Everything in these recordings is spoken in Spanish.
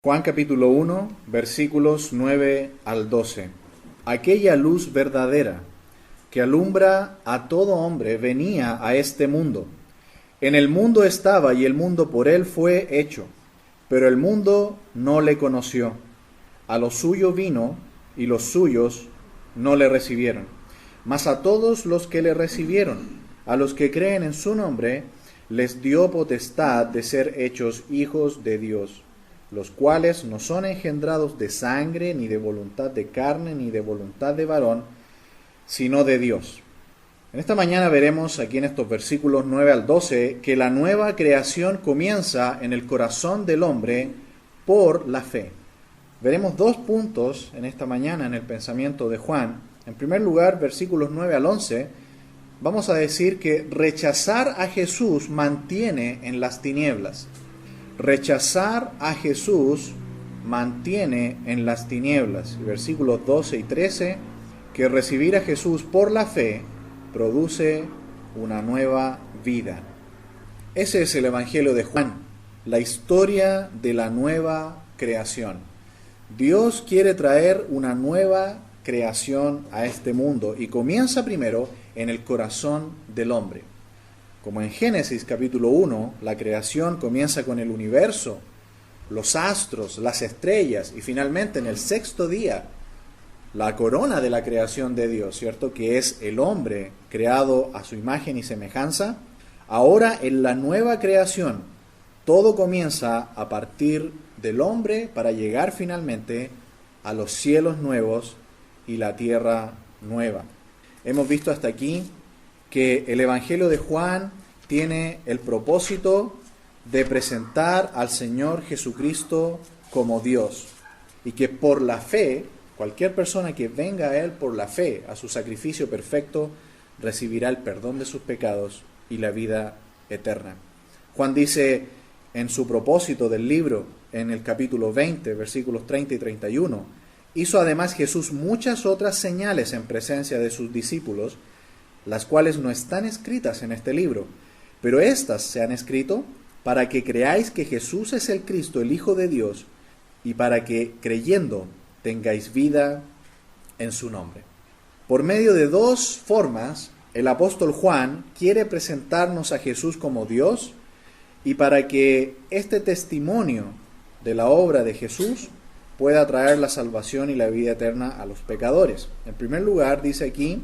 Juan capítulo 1, versículos 9 al 12. Aquella luz verdadera que alumbra a todo hombre venía a este mundo. En el mundo estaba y el mundo por él fue hecho, pero el mundo no le conoció. A lo suyo vino y los suyos no le recibieron. Mas a todos los que le recibieron, a los que creen en su nombre, les dio potestad de ser hechos hijos de Dios, los cuales no son engendrados de sangre, ni de voluntad de carne, ni de voluntad de varón, sino de Dios. En esta mañana veremos aquí en estos versículos 9 al 12 que la nueva creación comienza en el corazón del hombre por la fe. Veremos dos puntos en esta mañana en el pensamiento de Juan. En primer lugar, versículos 9 al 11, vamos a decir que rechazar a Jesús mantiene en las tinieblas. Rechazar a Jesús mantiene en las tinieblas. Versículos 12 y 13, que recibir a Jesús por la fe produce una nueva vida. Ese es el Evangelio de Juan, la historia de la nueva creación. Dios quiere traer una nueva creación a este mundo y comienza primero en el corazón del hombre. Como en Génesis capítulo 1, la creación comienza con el universo, los astros, las estrellas y finalmente en el sexto día, la corona de la creación de Dios, ¿cierto? Que es el hombre creado a su imagen y semejanza. Ahora en la nueva creación, todo comienza a partir del hombre para llegar finalmente a los cielos nuevos y la tierra nueva. Hemos visto hasta aquí que el Evangelio de Juan tiene el propósito de presentar al Señor Jesucristo como Dios y que por la fe, cualquier persona que venga a Él por la fe, a su sacrificio perfecto, recibirá el perdón de sus pecados y la vida eterna. Juan dice en su propósito del libro, en el capítulo 20, versículos 30 y 31, hizo además Jesús muchas otras señales en presencia de sus discípulos, las cuales no están escritas en este libro, pero éstas se han escrito para que creáis que Jesús es el Cristo, el Hijo de Dios, y para que, creyendo, tengáis vida en su nombre. Por medio de dos formas, el apóstol Juan quiere presentarnos a Jesús como Dios, y para que este testimonio de la obra de Jesús pueda traer la salvación y la vida eterna a los pecadores. En primer lugar, dice aquí,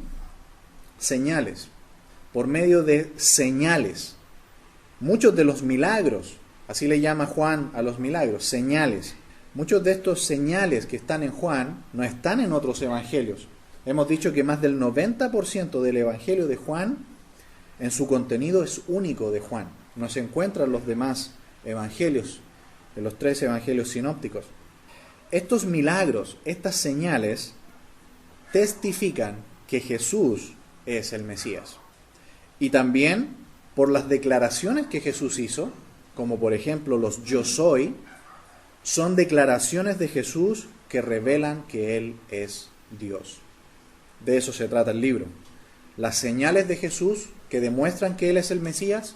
señales. Por medio de señales. Muchos de los milagros, así le llama Juan a los milagros, señales. Muchos de estos señales que están en Juan no están en otros evangelios. Hemos dicho que más del 90% del evangelio de Juan en su contenido es único de Juan. No se encuentran los demás evangelios, en los 3 evangelios sinópticos. Estos milagros, estas señales, testifican que Jesús es el Mesías. Y también por las declaraciones que Jesús hizo, como por ejemplo los yo soy, son declaraciones de Jesús que revelan que Él es Dios. De eso se trata el libro. Las señales de Jesús que demuestran que Él es el Mesías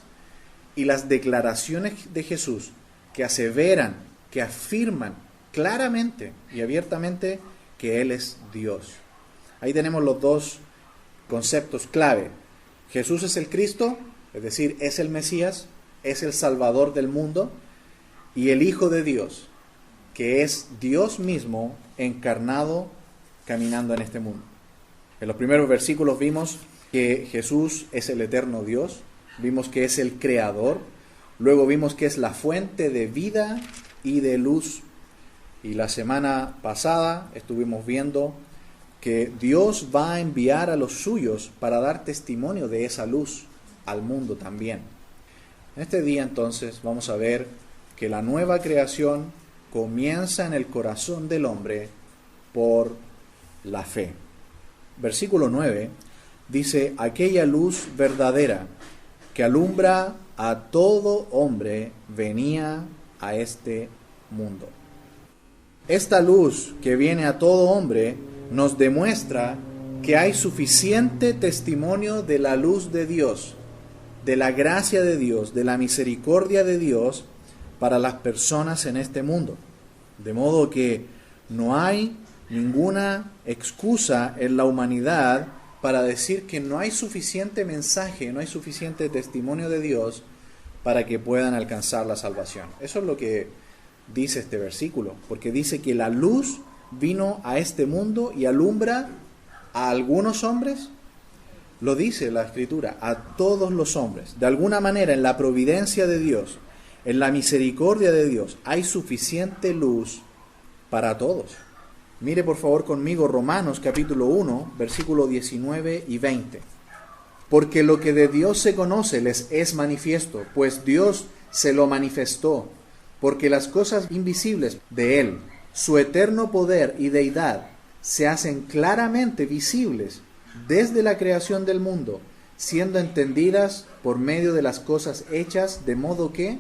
y las declaraciones de Jesús que aseveran, que afirman claramente y abiertamente que Él es Dios. Ahí tenemos los dos conceptos clave. Jesús es el Cristo, es decir, es el Mesías, es el Salvador del mundo, y el Hijo de Dios, que es Dios mismo encarnado caminando en este mundo. En los primeros versículos vimos que Jesús es el eterno Dios, vimos que es el Creador, luego vimos que es la fuente de vida y de luz. Y la semana pasada estuvimos viendo que Dios va a enviar a los suyos para dar testimonio de esa luz al mundo también. En este día entonces vamos a ver que la nueva creación comienza en el corazón del hombre por la fe. Versículo 9 dice, aquella luz verdadera que alumbra a todo hombre venía a este mundo. Esta luz que viene a todo hombre nos demuestra que hay suficiente testimonio de la luz de Dios, de la gracia de Dios, de la misericordia de Dios para las personas en este mundo. De modo que no hay ninguna excusa en la humanidad para decir que no hay suficiente mensaje, no hay suficiente testimonio de Dios para que puedan alcanzar la salvación. Eso es lo que dice este versículo, porque dice que la luz vino a este mundo y alumbra a algunos hombres. Lo dice la Escritura, a todos los hombres. De alguna manera, en la providencia de Dios, en la misericordia de Dios, hay suficiente luz para todos. Mire por favor conmigo Romanos capítulo 1, versículo 19 y 20. Porque lo que de Dios se conoce les es manifiesto, pues Dios se lo manifestó, porque las cosas invisibles de Él, su eterno poder y deidad, se hacen claramente visibles desde la creación del mundo, siendo entendidas por medio de las cosas hechas, de modo que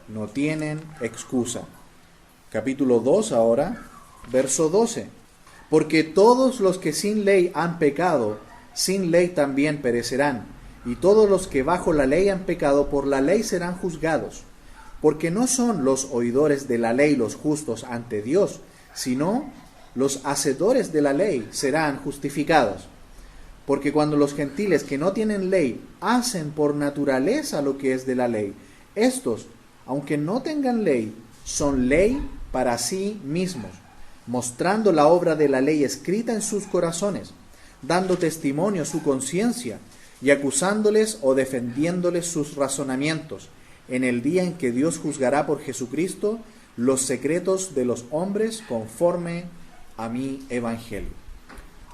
no tienen excusa. Capítulo 2 ahora, verso 12. Porque todos los que sin ley han pecado, sin ley también perecerán, y todos los que bajo la ley han pecado, por la ley serán juzgados. Porque no son los oidores de la ley los justos ante Dios, sino los hacedores de la ley serán justificados. Porque cuando los gentiles que no tienen ley hacen por naturaleza lo que es de la ley, estos, aunque no tengan ley, son ley para sí mismos, mostrando la obra de la ley escrita en sus corazones, dando testimonio a su conciencia y acusándoles o defendiéndoles sus razonamientos, en el día en que Dios juzgará por Jesucristo los secretos de los hombres conforme a mi evangelio.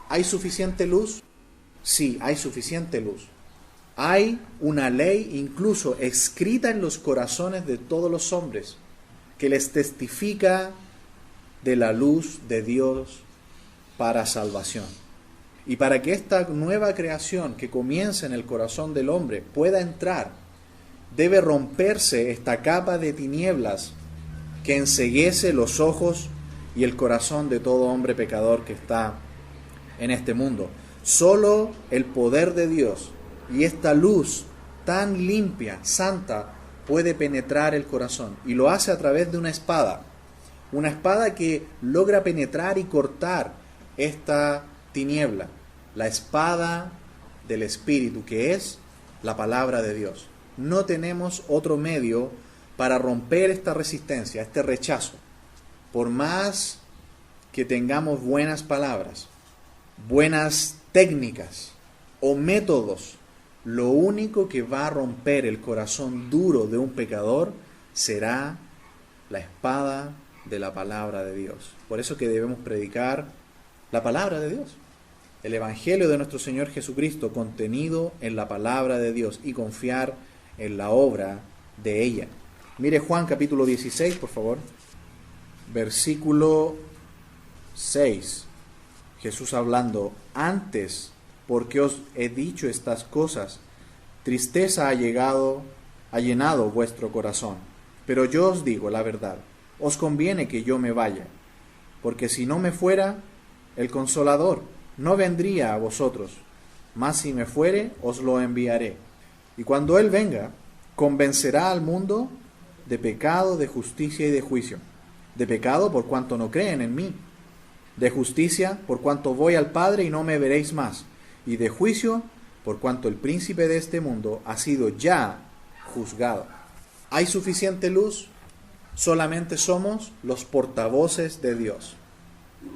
¿Hay suficiente luz? Sí, hay suficiente luz. Hay una ley incluso escrita en los corazones de todos los hombres que les testifica de la luz de Dios para salvación. Y para que esta nueva creación que comienza en el corazón del hombre pueda entrar, debe romperse esta capa de tinieblas que enceguece los ojos y el corazón de todo hombre pecador que está en este mundo. Solo el poder de Dios y esta luz tan limpia, santa, puede penetrar el corazón. Y lo hace a través de una espada que logra penetrar y cortar esta tiniebla. La espada del Espíritu, que es la palabra de Dios. No tenemos otro medio para romper esta resistencia, este rechazo. Por más que tengamos buenas palabras, buenas técnicas o métodos, lo único que va a romper el corazón duro de un pecador será la espada de la palabra de Dios. Por eso que debemos predicar la palabra de Dios, el Evangelio de nuestro Señor Jesucristo contenido en la palabra de Dios y confiar en la obra de ella. Mire Juan capítulo 16, por favor, versículo 6. Jesús hablando: antes, porque os he dicho estas cosas, tristeza ha llenado vuestro corazón. Pero yo os digo la verdad, os conviene que yo me vaya, porque si no me fuera, el Consolador no vendría a vosotros, mas si me fuere, os lo enviaré. Y cuando Él venga, convencerá al mundo de pecado, de justicia y de juicio. De pecado, por cuanto no creen en mí; de justicia, por cuanto voy al Padre y no me veréis más; y de juicio, por cuanto el príncipe de este mundo ha sido ya juzgado. ¿Hay suficiente luz? Solamente somos los portavoces de Dios.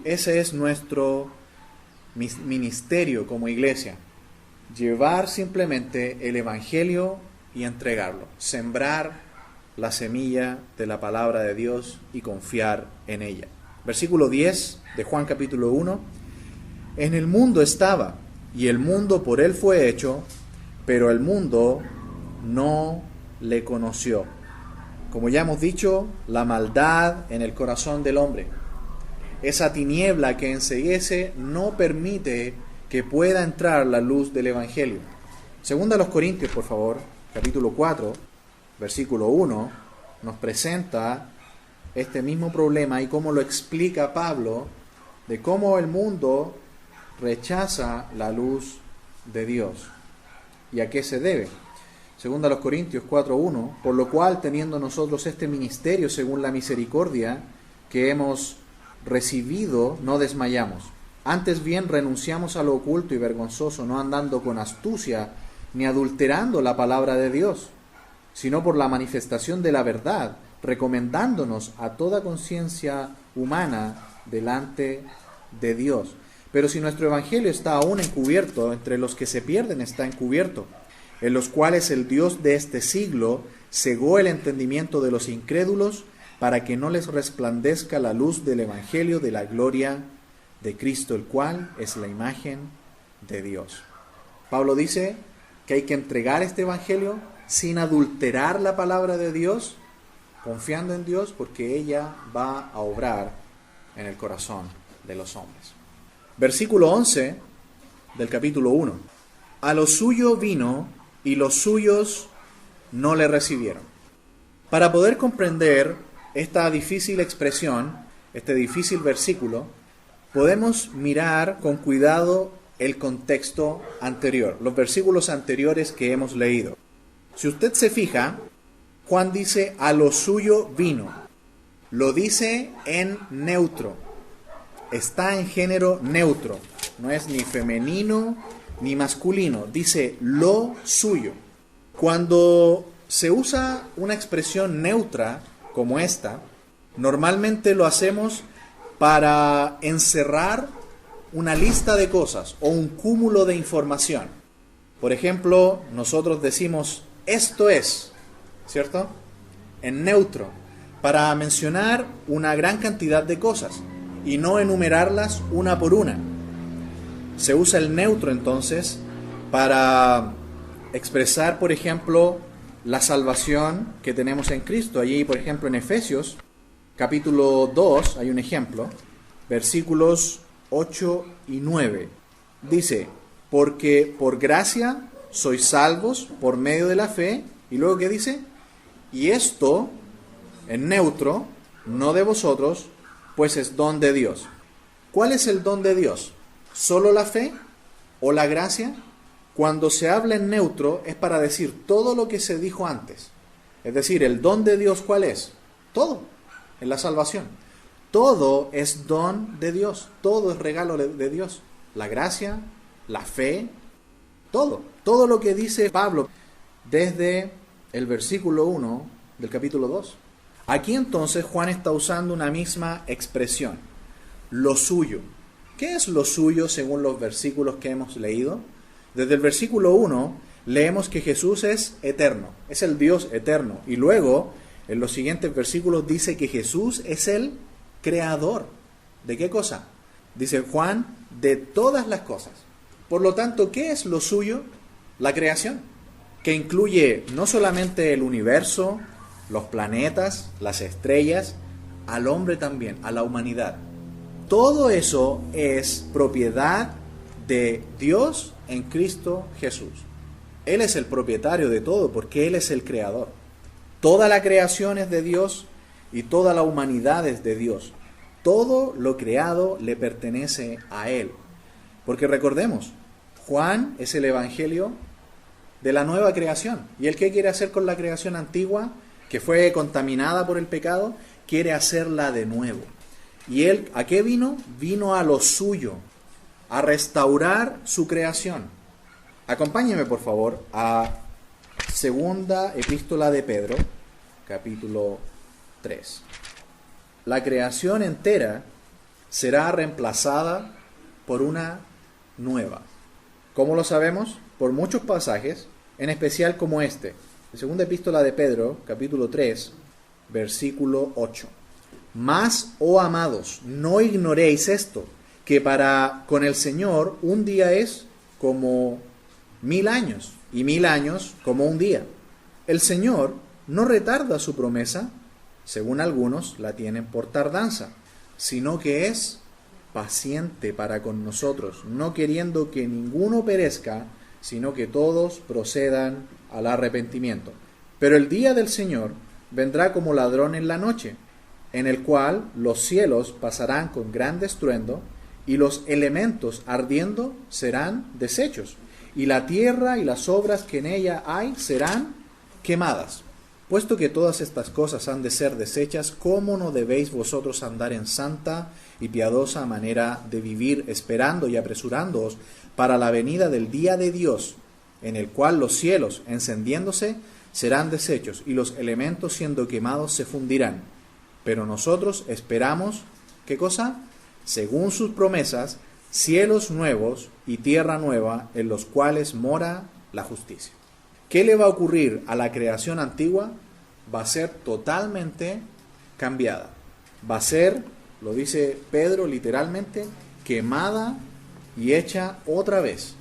Ese es nuestro ministerio como iglesia. Llevar simplemente el Evangelio y entregarlo. Sembrar la semilla de la palabra de Dios y confiar en ella. Versículo 10 de Juan capítulo 1. En el mundo estaba, y el mundo por él fue hecho, pero el mundo no le conoció. Como ya hemos dicho, la maldad en el corazón del hombre, esa tiniebla que enceguece, no permite que pueda entrar la luz del Evangelio. Segunda a los Corintios, por favor, capítulo 4, versículo 1, nos presenta este mismo problema y cómo lo explica Pablo, de cómo el mundo rechaza la luz de Dios y a qué se debe. Segunda a los Corintios 4:1, por lo cual, teniendo nosotros este ministerio según la misericordia que hemos recibido no desmayamos. Antes bien renunciamos a lo oculto y vergonzoso, no andando con astucia ni adulterando la palabra de Dios, sino por la manifestación de la verdad, recomendándonos a toda conciencia humana delante de Dios. Pero si nuestro evangelio está aún encubierto, entre los que se pierden está encubierto, en los cuales el Dios de este siglo cegó el entendimiento de los incrédulos, para que no les resplandezca la luz del evangelio de la gloria de Cristo, el cual es la imagen de Dios. Pablo dice que hay que entregar este evangelio sin adulterar la palabra de Dios, confiando en Dios, porque ella va a obrar en el corazón de los hombres. Versículo 11 del capítulo 1. A lo suyo vino y los suyos no le recibieron. Para poder comprender esta difícil expresión, este difícil versículo, podemos mirar con cuidado el contexto anterior, los versículos anteriores que hemos leído. Si usted se fija, Juan dice, a lo suyo vino. Lo dice en neutro. Está en género neutro. No es ni femenino ni masculino. Dice lo suyo. Cuando se usa una expresión neutra como esta, normalmente lo hacemos para encerrar una lista de cosas o un cúmulo de información. Por ejemplo, nosotros decimos esto es, ¿cierto? En neutro, para mencionar una gran cantidad de cosas y no enumerarlas una por una. Se usa el neutro entonces para expresar, por ejemplo, la salvación que tenemos en Cristo. Allí, por ejemplo, en Efesios, capítulo 2, hay un ejemplo, versículos 8 y 9. Dice, porque por gracia sois salvos por medio de la fe. Y luego, ¿qué dice? Y esto, en neutro, no de vosotros, pues es don de Dios. ¿Cuál es el don de Dios? ¿Solo la fe o la gracia? Cuando se habla en neutro es para decir todo lo que se dijo antes. Es decir, el don de Dios, ¿cuál es? Todo, en la salvación. Todo es don de Dios, todo es regalo de Dios. La gracia, la fe, todo lo que dice Pablo desde el versículo 1 del capítulo 2. Aquí entonces Juan está usando una misma expresión, lo suyo. ¿Qué es lo suyo según los versículos que hemos leído? Desde el versículo 1 leemos que Jesús es eterno, es el Dios eterno. Y luego, en los siguientes versículos dice que Jesús es el creador. ¿De qué cosa? Dice Juan, de todas las cosas. Por lo tanto, ¿qué es lo suyo? La creación, que incluye no solamente el universo, los planetas, las estrellas, al hombre también, a la humanidad. Todo eso es propiedad de Dios en Cristo Jesús. Él es el propietario de todo porque Él es el creador. Toda la creación es de Dios y toda la humanidad es de Dios. Todo lo creado le pertenece a Él. Porque recordemos, Juan es el evangelio de la nueva creación. ¿Y él qué quiere hacer con la creación antigua, que fue contaminada por el pecado? Quiere hacerla de nuevo. ¿Y él a qué vino? Vino a lo suyo, a restaurar su creación. Acompáñeme por favor a segunda epístola de Pedro, capítulo 3. La creación entera será reemplazada por una nueva. ¿Cómo lo sabemos? Por muchos pasajes, en especial como este. Segunda epístola de Pedro, capítulo 3, versículo 8. Mas, oh amados, no ignoréis esto, que para con el Señor un día es como 1000 años, y 1000 años como un día. El Señor no retarda su promesa, según algunos la tienen por tardanza, sino que es paciente para con nosotros, no queriendo que ninguno perezca, sino que todos procedan al arrepentimiento. Pero el día del Señor vendrá como ladrón en la noche, en el cual los cielos pasarán con gran estruendo, y los elementos ardiendo serán deshechos, y la tierra y las obras que en ella hay serán quemadas. Puesto que todas estas cosas han de ser deshechas, ¿cómo no debéis vosotros andar en santa y piadosa manera de vivir, esperando y apresurándoos para la venida del día de Dios, en el cual los cielos, encendiéndose, serán deshechos, y los elementos siendo quemados se fundirán? Pero nosotros esperamos, ¿qué cosa? Según sus promesas, cielos nuevos y tierra nueva, en los cuales mora la justicia. ¿Qué le va a ocurrir a la creación antigua? Va a ser totalmente cambiada. Va a ser, lo dice Pedro literalmente, quemada y hecha otra vez,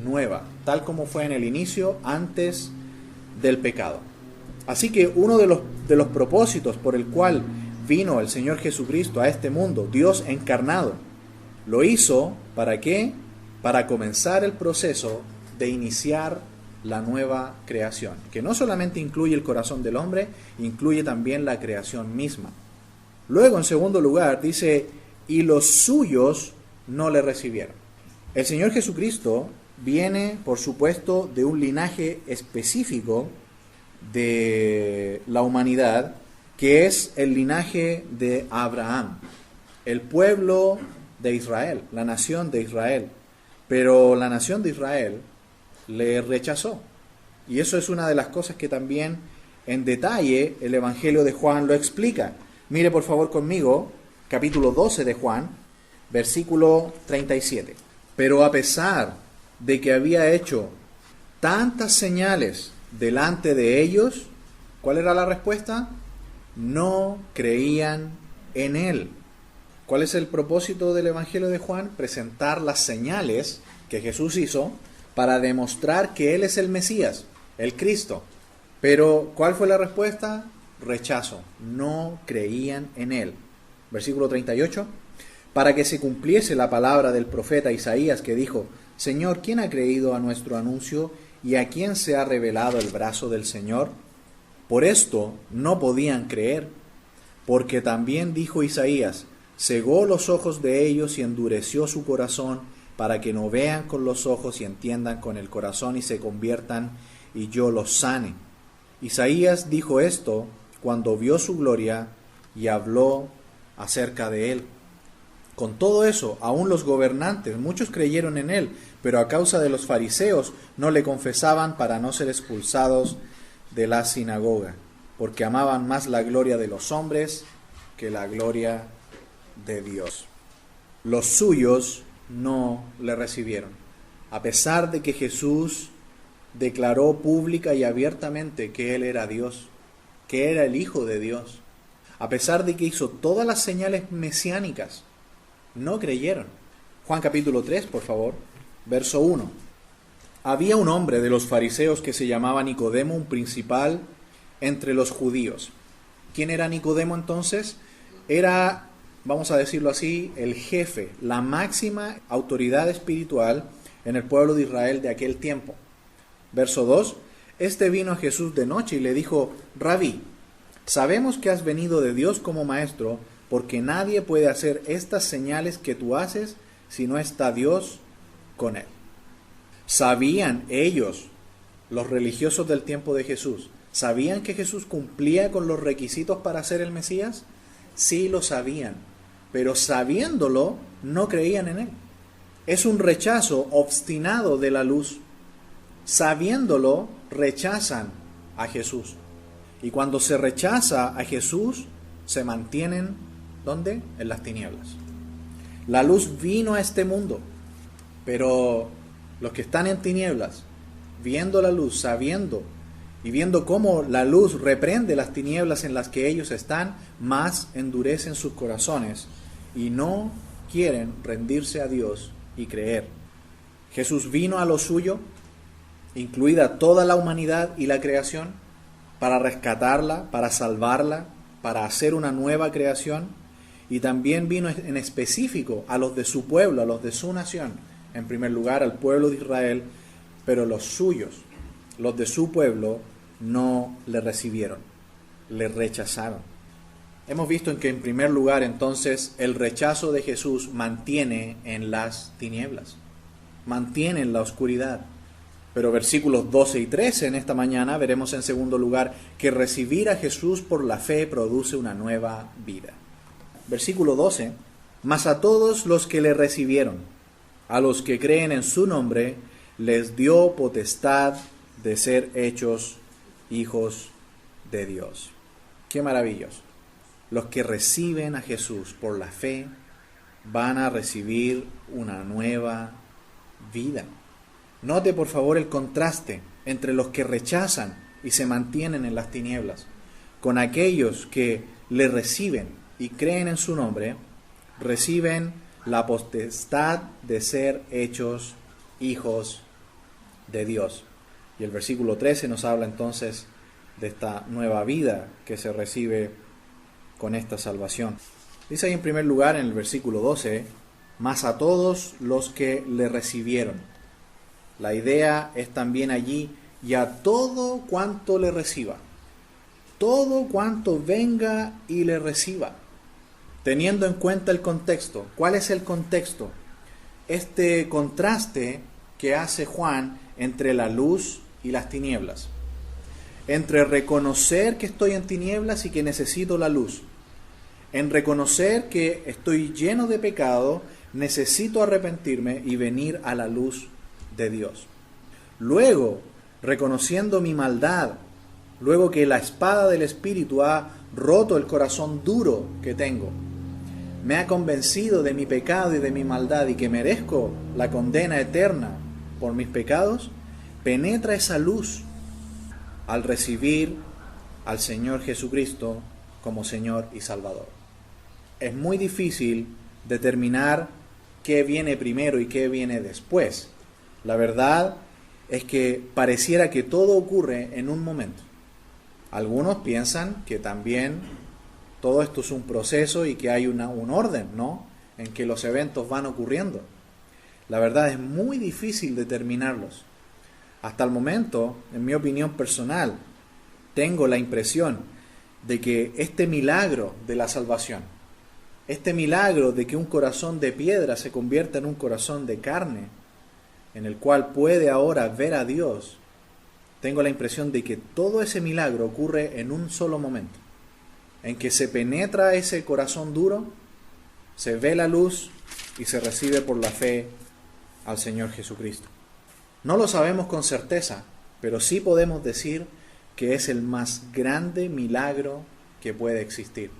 nueva, tal como fue en el inicio, antes del pecado. Así que uno de los propósitos por el cual vino el Señor Jesucristo a este mundo, Dios encarnado, lo hizo, ¿para qué? Para comenzar el proceso de iniciar la nueva creación, que no solamente incluye el corazón del hombre, incluye también la creación misma. Luego, en segundo lugar, dice, y los suyos no le recibieron. El Señor Jesucristo viene, por supuesto, de un linaje específico de la humanidad, que es el linaje de Abraham, el pueblo de Israel, la nación de Israel. Pero la nación de Israel le rechazó. Y eso es una de las cosas que también en detalle el Evangelio de Juan lo explica. Mire por favor conmigo, capítulo 12 de Juan, versículo 37. Pero a pesar de que había hecho tantas señales delante de ellos, ¿cuál era la respuesta? No creían en él. ¿Cuál es el propósito del Evangelio de Juan? Presentar las señales que Jesús hizo para demostrar que Él es el Mesías, el Cristo. Pero, ¿cuál fue la respuesta? Rechazo. No creían en Él. Versículo 38. Para que se cumpliese la palabra del profeta Isaías que dijo, Señor, ¿quién ha creído a nuestro anuncio y a quién se ha revelado el brazo del Señor? Por esto no podían creer, porque también dijo Isaías, cegó los ojos de ellos y endureció su corazón, para que no vean con los ojos y entiendan con el corazón y se conviertan y yo los sane. Isaías dijo esto cuando vio su gloria y habló acerca de él. Con todo eso, aún los gobernantes, muchos creyeron en él, pero a causa de los fariseos no le confesaban para no ser expulsados de la sinagoga, porque amaban más la gloria de los hombres que la gloria de Dios. Los suyos no le recibieron, a pesar de que Jesús declaró pública y abiertamente que Él era Dios, que era el Hijo de Dios, a pesar de que hizo todas las señales mesiánicas, no creyeron. Juan capítulo 3, por favor, verso 1. Había un hombre de los fariseos que se llamaba Nicodemo, un principal entre los judíos. ¿Quién era Nicodemo entonces? Era, vamos a decirlo así, el jefe, la máxima autoridad espiritual en el pueblo de Israel de aquel tiempo. Verso 2, este vino a Jesús de noche y le dijo, Rabí, sabemos que has venido de Dios como maestro, porque nadie puede hacer estas señales que tú haces si no está Dios con él. ¿Sabían ellos, los religiosos del tiempo de Jesús, sabían que Jesús cumplía con los requisitos para ser el Mesías? Sí lo sabían, pero sabiéndolo, no creían en él. Es un rechazo obstinado de la luz. Sabiéndolo, rechazan a Jesús. Y cuando se rechaza a Jesús, se mantienen, ¿dónde? En las tinieblas. La luz vino a este mundo, pero los que están en tinieblas, viendo la luz, sabiendo y viendo cómo la luz reprende las tinieblas en las que ellos están, más endurecen sus corazones y no quieren rendirse a Dios y creer. Jesús vino a lo suyo, incluida toda la humanidad y la creación, para rescatarla, para salvarla, para hacer una nueva creación, y también vino en específico a los de su pueblo, a los de su nación, en primer lugar al pueblo de Israel, pero los suyos, los de su pueblo, no le recibieron, le rechazaron. Hemos visto en que en primer lugar entonces el rechazo de Jesús mantiene en las tinieblas, mantiene en la oscuridad. Pero versículos 12 y 13 en esta mañana veremos en segundo lugar que recibir a Jesús por la fe produce una nueva vida. Versículo 12, mas a todos los que le recibieron, a los que creen en su nombre, les dio potestad de ser hechos hijos de Dios. ¡Qué maravilloso! Los que reciben a Jesús por la fe van a recibir una nueva vida. Note por favor el contraste entre los que rechazan y se mantienen en las tinieblas, con aquellos que le reciben y creen en su nombre, reciben la potestad de ser hechos hijos de Dios. Y el versículo 13 nos habla entonces de esta nueva vida que se recibe con esta salvación. Dice ahí en primer lugar en el versículo 12, mas a todos los que le recibieron. La idea es también allí, y a todo cuanto le reciba, todo cuanto venga y le reciba, teniendo en cuenta el contexto. ¿Cuál es el contexto? Este contraste que hace Juan entre la luz y las tinieblas, entre reconocer que estoy en tinieblas y que necesito la luz, en reconocer que estoy lleno de pecado, necesito arrepentirme y venir a la luz de Dios. Luego, reconociendo mi maldad, luego que la espada del Espíritu ha roto el corazón duro que tengo, me ha convencido de mi pecado y de mi maldad y que merezco la condena eterna por mis pecados, penetra esa luz al recibir al Señor Jesucristo como Señor y Salvador. Es muy difícil determinar qué viene primero y qué viene después. La verdad es que pareciera que todo ocurre en un momento. Algunos piensan que también todo esto es un proceso y que hay un orden, ¿no?, en que los eventos van ocurriendo. La verdad es muy difícil determinarlos. Hasta el momento, en mi opinión personal, tengo la impresión de que este milagro de la salvación, este milagro de que un corazón de piedra se convierta en un corazón de carne, en el cual puede ahora ver a Dios, tengo la impresión de que todo ese milagro ocurre en un solo momento, en que se penetra ese corazón duro, se ve la luz y se recibe por la fe al Señor Jesucristo. No lo sabemos con certeza, pero sí podemos decir que es el más grande milagro que puede existir,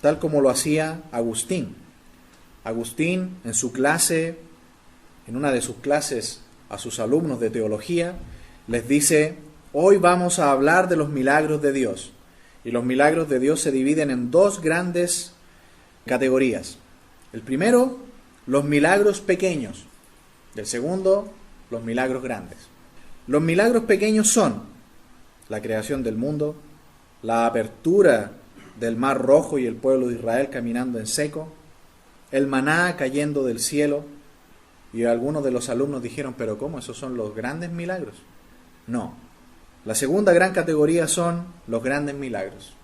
tal como lo hacía Agustín. Agustín en su clase, en una de sus clases a sus alumnos de teología, les dice: hoy vamos a hablar de los milagros de Dios. Y los milagros de Dios se dividen en dos grandes categorías. El primero, los milagros pequeños. El segundo, los milagros grandes. Los milagros pequeños son la creación del mundo, la apertura del Mar Rojo y el pueblo de Israel caminando en seco, el maná cayendo del cielo. Y algunos de los alumnos dijeron: ¿pero cómo? ¿Esos son los grandes milagros? No. La segunda gran categoría son los grandes milagros.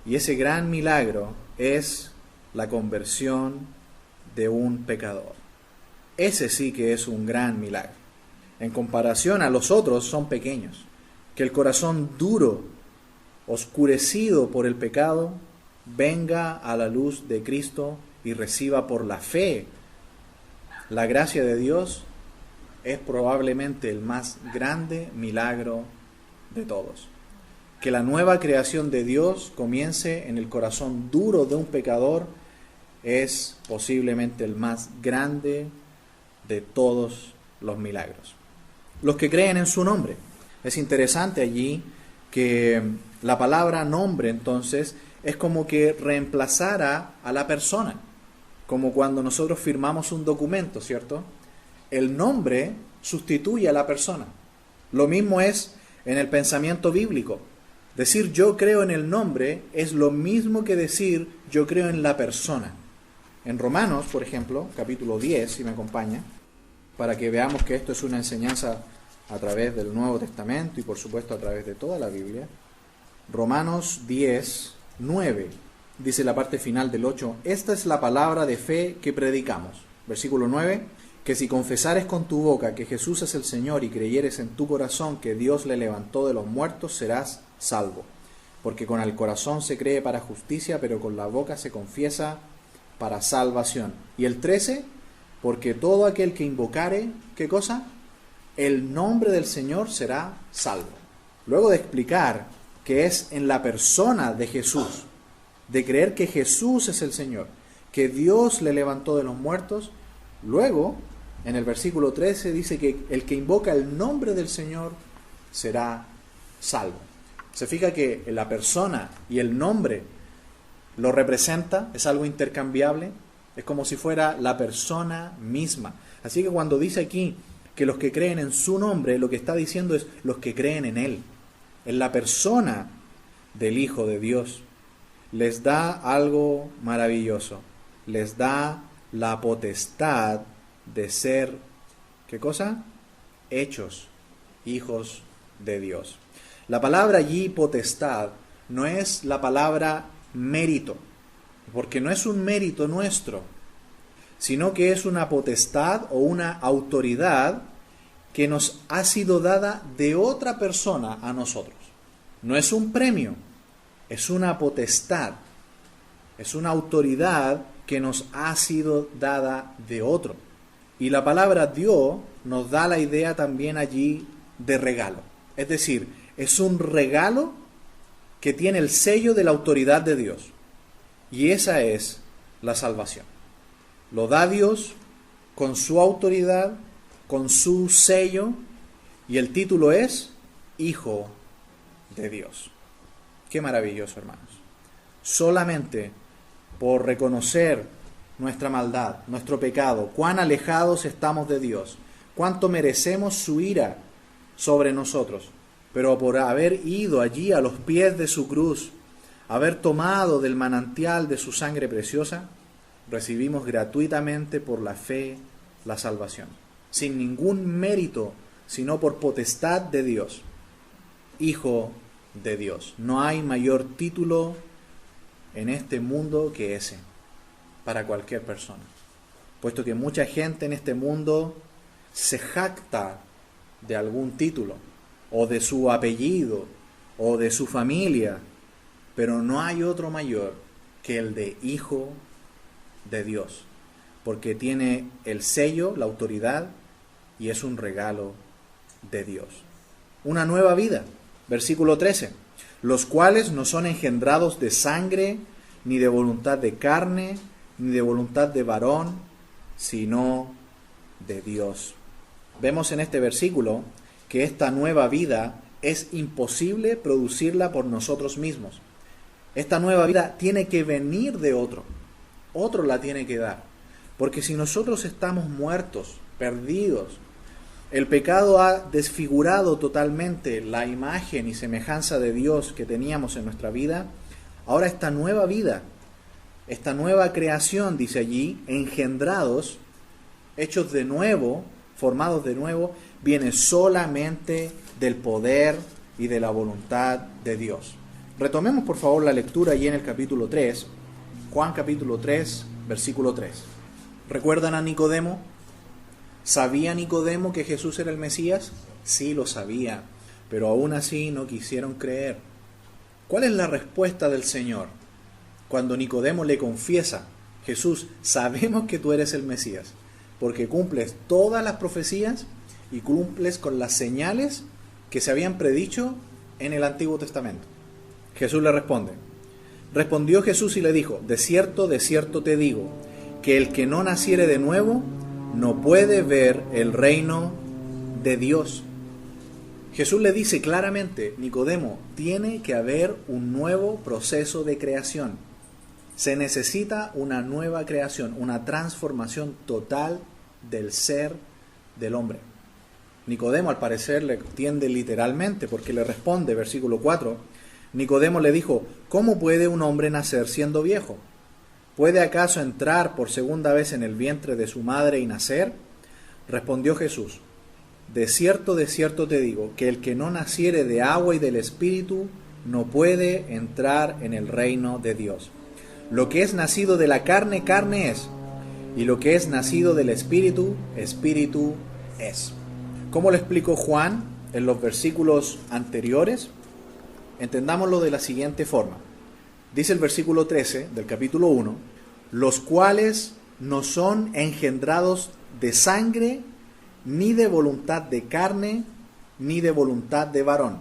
Y ese gran milagro es la conversión de un pecador. Ese sí que es un gran milagro. En comparación a los otros son pequeños. Que el corazón duro, oscurecido por el pecado, venga a la luz de Cristo y reciba por la fe la gracia de Dios, es probablemente el más grande milagro de todos. Que la nueva creación de Dios comience en el corazón duro de un pecador es posiblemente el más grande de todos los milagros. Los que creen en su nombre. Es interesante allí que la palabra nombre entonces es como que reemplazara a la persona, como cuando nosotros firmamos un documento, ¿cierto? El nombre sustituye a la persona. Lo mismo es en el pensamiento bíblico. Decir yo creo en el nombre es lo mismo que decir yo creo en la persona. En Romanos, por ejemplo, capítulo 10, si me acompaña, para que veamos que esto es una enseñanza a través del Nuevo Testamento y por supuesto a través de toda la Biblia. Romanos 10, 9, dice la parte final del 8, esta es la palabra de fe que predicamos. Versículo 9, que si confesares con tu boca que Jesús es el Señor y creyeres en tu corazón que Dios le levantó de los muertos, serás salvo. Porque con el corazón se cree para justicia, pero con la boca se confiesa para salvación. Y el 13, porque todo aquel que invocare, ¿qué cosa? El nombre del Señor será salvo. Luego de explicar que es en la persona de Jesús, de creer que Jesús es el Señor, que Dios le levantó de los muertos, luego, en el versículo 13, dice que el que invoca el nombre del Señor será salvo. Se fija que la persona y el nombre lo representa, es algo intercambiable, es como si fuera la persona misma. Así que cuando dice aquí que los que creen en su nombre, lo que está diciendo es los que creen en Él, en la persona del Hijo de Dios. Les da algo maravilloso, les da la potestad de ser, ¿qué cosa? Hechos hijos de Dios. La palabra allí, potestad, no es la palabra mérito, porque no es un mérito nuestro, sino que es una potestad o una autoridad que nos ha sido dada de otra persona a nosotros. No es un premio, es una potestad, es una autoridad que nos ha sido dada de otro. Y la palabra dio nos da la idea también allí de regalo. Es decir, es un regalo que tiene el sello de la autoridad de Dios. Y esa es la salvación. Lo da Dios con su autoridad, con su sello, y el título es Hijo de Dios. Qué maravilloso, hermanos. Solamente por reconocer nuestra maldad, nuestro pecado, cuán alejados estamos de Dios, cuánto merecemos su ira sobre nosotros, pero por haber ido allí a los pies de su cruz, haber tomado del manantial de su sangre preciosa, recibimos gratuitamente por la fe la salvación, sin ningún mérito, sino por potestad de Dios, Hijo de Dios. No hay mayor título en este mundo que ese, para cualquier persona, puesto que mucha gente en este mundo se jacta de algún título, o de su apellido, o de su familia, pero no hay otro mayor que el de Hijo de Dios, porque tiene el sello, la autoridad, y es un regalo de Dios. Una nueva vida, versículo 13, los cuales no son engendrados de sangre, ni de voluntad de carne, ni de voluntad de varón, sino de Dios. Vemos en este versículo que esta nueva vida es imposible producirla por nosotros mismos. Esta nueva vida tiene que venir de otro la tiene que dar. Porque si nosotros estamos muertos, perdidos, el pecado ha desfigurado totalmente la imagen y semejanza de Dios que teníamos en nuestra vida, ahora esta nueva vida, esta nueva creación, dice allí, engendrados, hechos de nuevo, formados de nuevo, viene solamente del poder y de la voluntad de Dios. Retomemos por favor la lectura allí en el capítulo 3, Juan capítulo 3, versículo 3. ¿Recuerdan a Nicodemo? ¿Sabía Nicodemo que Jesús era el Mesías? Sí, lo sabía, pero aún así no quisieron creer. ¿Cuál es la respuesta del Señor? Cuando Nicodemo le confiesa, Jesús, sabemos que tú eres el Mesías, porque cumples todas las profecías y cumples con las señales que se habían predicho en el Antiguo Testamento. Jesús le responde. Respondió Jesús y le dijo, de cierto te digo, que el que no naciere de nuevo no puede ver el reino de Dios. Jesús le dice claramente, Nicodemo, tiene que haber un nuevo proceso de creación. Se necesita una nueva creación, una transformación total del ser del hombre. Nicodemo al parecer le entiende literalmente porque le responde, versículo 4, Nicodemo le dijo, ¿cómo puede un hombre nacer siendo viejo? ¿Puede acaso entrar por segunda vez en el vientre de su madre y nacer? Respondió Jesús, de cierto te digo, que el que no naciere de agua y del Espíritu no puede entrar en el reino de Dios. Lo que es nacido de la carne, carne es, Y lo que es nacido del Espíritu, Espíritu es. ¿Cómo lo explicó Juan en los versículos anteriores? Entendámoslo de la siguiente forma. Dice el versículo 13 del capítulo 1, los cuales no son engendrados de sangre, ni de voluntad de carne, ni de voluntad de varón.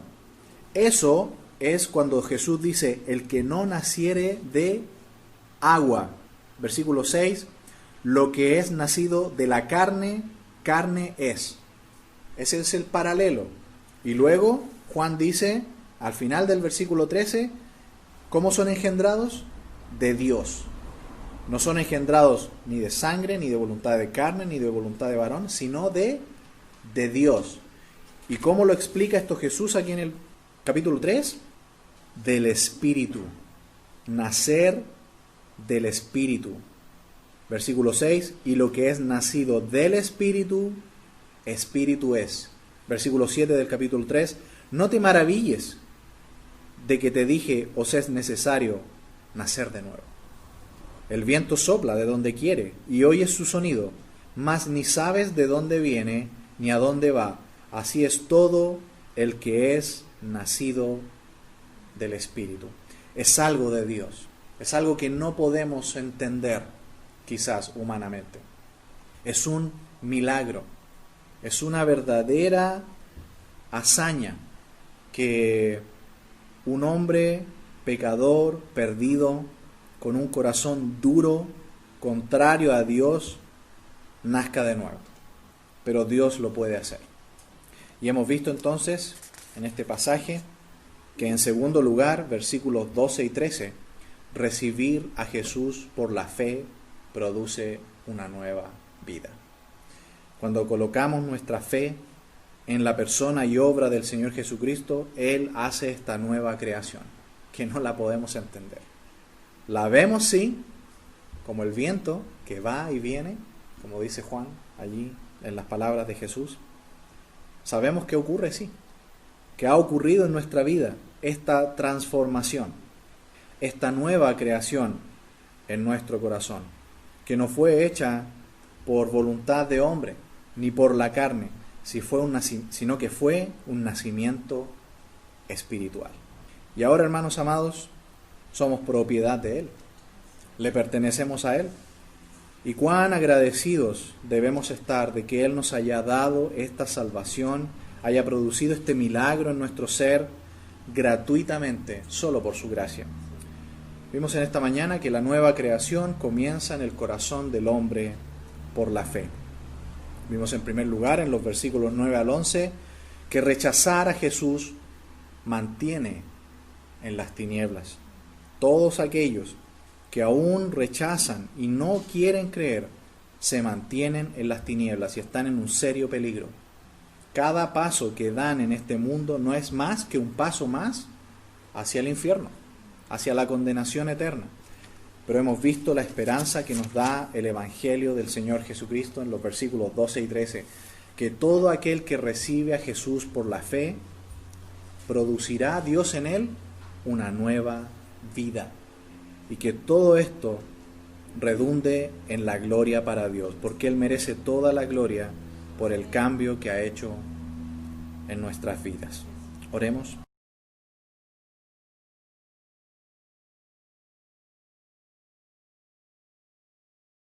Eso es cuando Jesús dice, el que no naciere de agua. Versículo 6, lo que es nacido de la carne, carne es. Ese es el paralelo. Y luego Juan dice, al final del versículo 13, ¿cómo son engendrados? De Dios. No son engendrados ni de sangre, ni de voluntad de carne, ni de voluntad de varón, sino de Dios. ¿Y cómo lo explica esto Jesús aquí en el capítulo 3? Del Espíritu. Nacer del Espíritu. Versículo 6, y lo que es nacido del Espíritu, Espíritu es. Versículo 7 del capítulo 3, no te maravilles de que te dije, os es necesario nacer de nuevo. El viento sopla de donde quiere y oyes su sonido, mas ni sabes de dónde viene ni a dónde va. Así es todo el que es nacido del Espíritu. Es algo de Dios, es algo que no podemos entender quizás humanamente. Es un milagro, es una verdadera hazaña que un hombre pecador, perdido, con un corazón duro, contrario a Dios, nazca de nuevo. Pero Dios lo puede hacer. Y hemos visto entonces en este pasaje que en segundo lugar, versículos 12 y 13, recibir a Jesús por la fe produce una nueva vida. Cuando colocamos nuestra fe en la persona y obra del Señor Jesucristo, Él hace esta nueva creación, que no la podemos entender. La vemos, sí, como el viento que va y viene, como dice Juan allí en las palabras de Jesús. Sabemos que ocurre, sí, que ha ocurrido en nuestra vida esta transformación, esta nueva creación en nuestro corazón, que no fue hecha por voluntad de hombre, ni por la carne, sino que fue un nacimiento espiritual. Y ahora, hermanos amados, somos propiedad de Él, le pertenecemos a Él. Y cuán agradecidos debemos estar de que Él nos haya dado esta salvación, haya producido este milagro en nuestro ser gratuitamente, solo por su gracia. Vimos en esta mañana que la nueva creación comienza en el corazón del hombre por la fe. Vimos en primer lugar en los versículos 9 al 11 que rechazar a Jesús mantiene en las tinieblas. Todos aquellos que aún rechazan y no quieren creer se mantienen en las tinieblas y están en un serio peligro. Cada paso que dan en este mundo no es más que un paso más hacia el infierno, hacia la condenación eterna. Pero hemos visto la esperanza que nos da el Evangelio del Señor Jesucristo en los versículos 12 y 13, que todo aquel que recibe a Jesús por la fe, producirá Dios en él una nueva vida. Y que todo esto redunde en la gloria para Dios, porque Él merece toda la gloria por el cambio que ha hecho en nuestras vidas. Oremos.